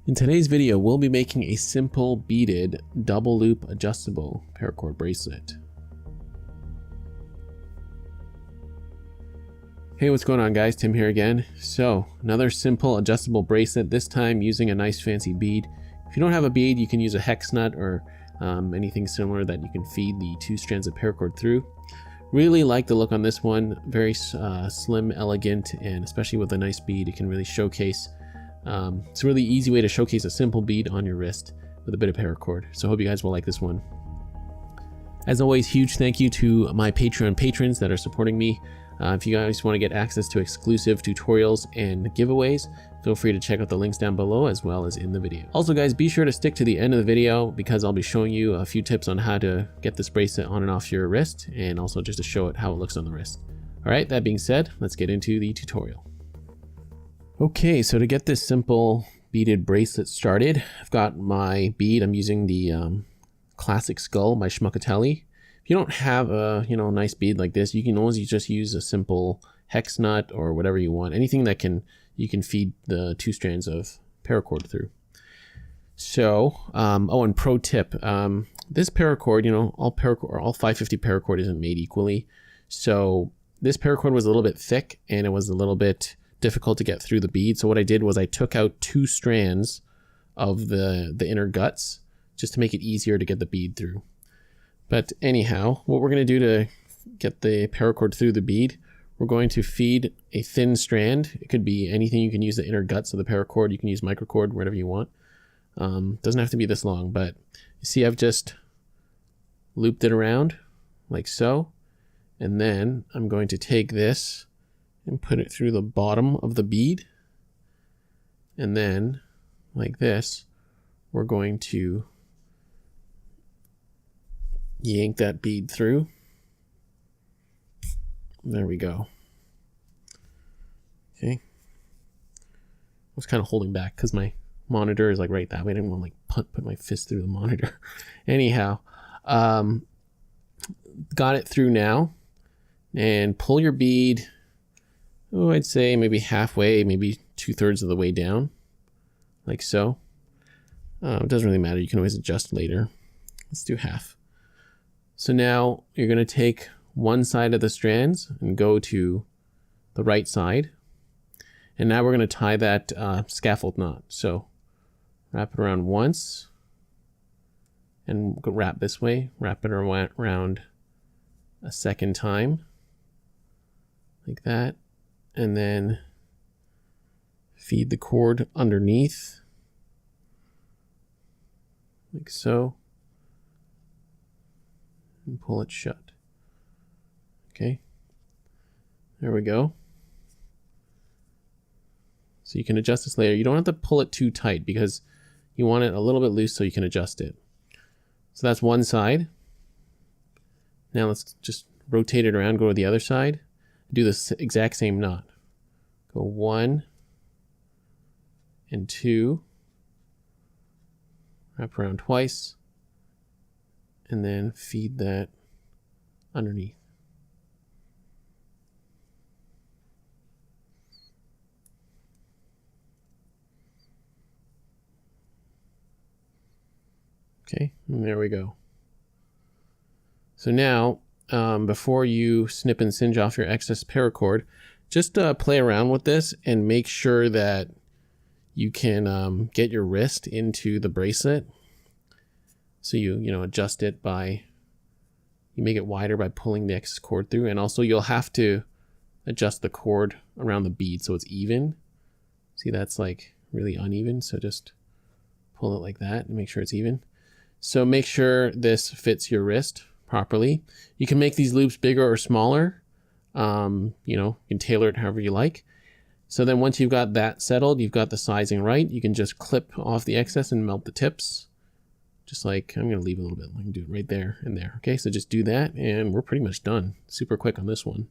In today's video, we'll be making a simple beaded double loop adjustable paracord bracelet. Hey, what's going on guys? Tim here again. So another simple adjustable bracelet, this time using a nice fancy bead. If you don't have a bead, you can use a hex nut or anything similar that you can feed the two strands of paracord through. Really like the look on this one, very slim, elegant, and especially with a nice bead, it can really showcase. It's a really easy way to showcase a simple bead on your wrist with a bit of paracord. So I hope you guys will like this one. As always, huge thank you to my Patreon patrons that are supporting me. If you guys want to get access to exclusive tutorials and giveaways, feel free to check out the links down below as well as in the video. Also guys, be sure to stick to the end of the video because I'll be showing you a few tips on how to get this bracelet on and off your wrist, and also just to show it how it looks on the wrist. Alright, that being said, let's get into the tutorial. Okay, so to get this simple beaded bracelet started, I've got my bead. I'm using the Classic Skull by Schmuckatelli. If you don't have a nice bead like this, you can always just use a simple hex nut or whatever you want. Anything that you can feed the two strands of paracord through. So, oh, and pro tip, this paracord, all 550 paracord isn't made equally. So this paracord was a little bit thick and it was a little bit difficult to get through the bead. So what I did was I took out two strands of the inner guts just to make it easier to get the bead through. But anyhow, what we're going to do to get the paracord through the bead, we're going to feed a thin strand. It could be anything. You can use the inner guts of the paracord. You can use microcord, whatever you want. Doesn't have to be this long, but you see I've just looped it around like so. And then I'm going to take this and put it through the bottom of the bead. And then, like this, we're going to yank that bead through. There we go. Okay. I was kind of holding back because my monitor is like right that way. I didn't want to like put my fist through the monitor. Anyhow, got it through now. And pull your bead, oh, I'd say maybe halfway, maybe 2/3 of the way down, like so. It doesn't really matter. You can always adjust later. Let's do half. So now you're going to take one side of the strands and go to the right side. And now we're going to tie that scaffold knot. So wrap it around once and wrap this way. Wrap it around a second time, like that. And then feed the cord underneath, like so. And pull it shut. Okay, there we go. So you can adjust this later. You don't have to pull it too tight because you want it a little bit loose so you can adjust it. So that's one side. Now let's just rotate it around, go to the other side, do the exact same knot. Go 1 and 2, wrap around twice, and then feed that underneath. Okay, and there we go. So now, before you snip and singe off your excess paracord, just play around with this and make sure that you can get your wrist into the bracelet. So you adjust it by, you make it wider by pulling the excess cord through, and also you'll have to adjust the cord around the bead so it's even. See, that's like really uneven, so just pull it like that and make sure it's even. So make sure this fits your wrist properly. You can make these loops bigger or smaller. You can tailor it however you like. So then once you've got that settled, you've got the sizing right, you can just clip off the excess and melt the tips. Just like, I'm going to leave a little bit. I can do it right there and there. Okay, so just do that and we're pretty much done. Super quick on this one.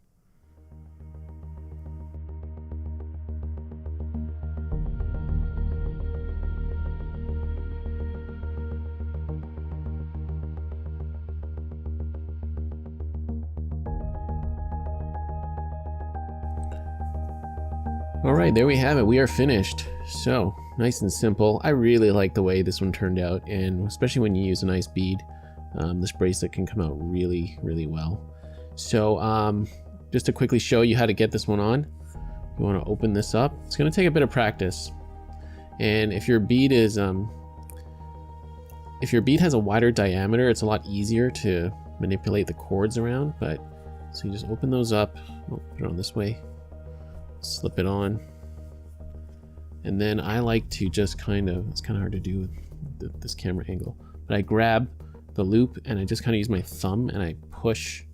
All right, there we have it. We are finished. So nice and simple. I really like the way this one turned out, and especially when you use a nice bead, this bracelet can come out really, really well. So just to quickly show you how to get this one on, you want to open this up. It's going to take a bit of practice, and if your bead is if your bead has a wider diameter, it's a lot easier to manipulate the cords around. But so you just open those up, put it on this way, slip it on, and then I like to just it's kind of hard to do with this camera angle, but I grab the loop and I just kind of use my thumb and I push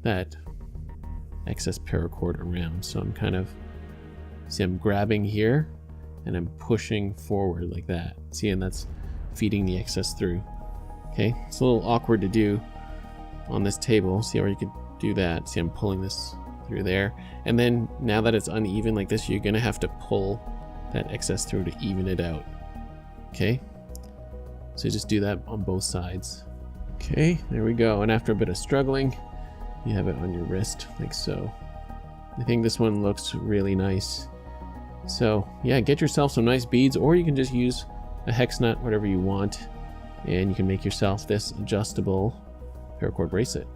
that excess paracord around. So I'm I'm grabbing here and I'm pushing forward like that. See, and that's feeding the excess through. Okay, it's a little awkward to do on this table. See how you could do that? See, I'm pulling this through there, and then now that it's uneven like this, you're gonna have to pull that excess through to even it out. Okay, so just do that on both sides. Okay, there we go. And after a bit of struggling, you have it on your wrist like so. I think this one looks really nice. So yeah, get yourself some nice beads, or you can just use a hex nut, whatever you want, and you can make yourself this adjustable paracord bracelet.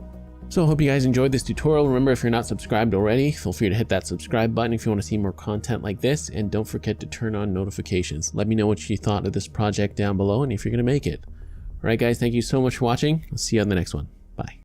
So I hope you guys enjoyed this tutorial. Remember, if you're not subscribed already, feel free to hit that subscribe button if you want to see more content like this, and don't forget to turn on notifications. Let me know what you thought of this project down below and if you're going to make it. Alright guys, thank you so much for watching. I'll see you on the next one. Bye.